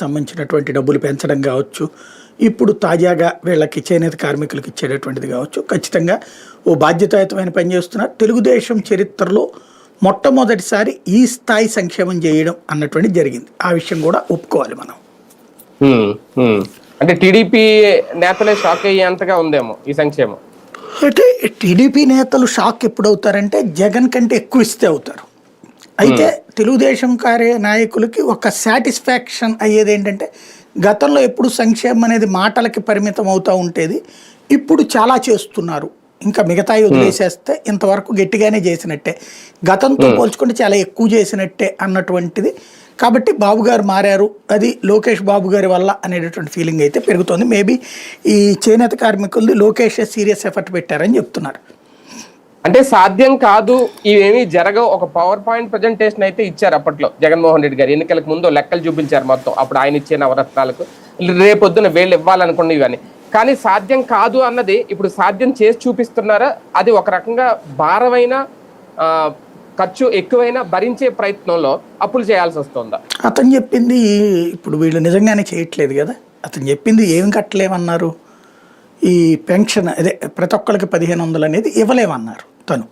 సంబంధించినటువంటి డబ్బులు పెంచడం కావచ్చు, ఇప్పుడు తాజాగా వీళ్ళకి చేనేత కార్మికులకు ఇచ్చేటటువంటిది కావచ్చు, ఖచ్చితంగా ఓ బాధ్యతాయుతమైన పని చేస్తున్నారు. తెలుగుదేశం చరిత్రలో మొట్టమొదటిసారి ఈ స్థాయి సంక్షేమం చేయడం అన్నటువంటిది జరిగింది. ఆ విషయం కూడా ఒప్పుకోవాలి మనం. అంటే టీడీపీ నేతలే షాక్ అయ్యేంతగా ఉందేమో ఈ సంక్షేమం. అంటే టీడీపీ నేతలు షాక్ ఎప్పుడవుతారంటే జగన్ కంటే ఎక్కువ ఇస్తే అవుతారు. అయితే తెలుగుదేశం నాయకులకి ఒక సాటిస్ఫాక్షన్ అయ్యేది ఏంటంటే గతంలో ఎప్పుడు సంక్షేమం అనేది మాటలకి పరిమితం అవుతూ ఉండేది, ఇప్పుడు చాలా చేస్తున్నారు, ఇంకా మిగతాయి వదిలేసేస్తే ఇంతవరకు గట్టిగానే చేసినట్టే, గతంతో పోల్చుకుంటే చాలా ఎక్కువ చేసినట్టే అన్నటువంటిది. కాబట్టి బాబు గారు మారారు, అది లోకేష్ బాబు గారి వల్ల అనేటటువంటి ఫీలింగ్ అయితే పెరుగుతుంది. మేబీ ఈ చేనేత కార్మికులది లోకేష్ సీరియస్ ఎఫర్ట్ పెట్టారని చెప్తున్నారు. అంటే సాధ్యం కాదు, ఇవేమీ జరగవు, ఒక పవర్ పాయింట్ ప్రజెంటేషన్ అయితే ఇచ్చారు అప్పట్లో జగన్మోహన్ రెడ్డి గారు. ఎన్నికలకు ముందు లెక్కలు చూపించారు మొత్తం, అప్పుడు ఆయన ఇచ్చే నవరత్నాలకు రేపొద్దున వీళ్ళు ఇవ్వాలనుకున్న ఇవన్నీ. కానీ సాధ్యం కాదు అన్నది ఇప్పుడు సాధ్యం చేసి చూపిస్తున్నారా? అది ఒక రకంగా భారమైన ఖర్చు ఎక్కువైనా భరించే ప్రయత్నంలో అప్పులు చేయాల్సి వస్తుందా? అతను చెప్పింది ఇప్పుడు వీళ్ళు నిజంగానే చేయట్లేదు కదా. అతను చెప్పింది ఏం కట్టలేమన్నారు, ఈ పెన్షన్ అదే ప్రతి ఒక్కరికి 1500 అనేది ఇవ్వలేమన్నారు తను.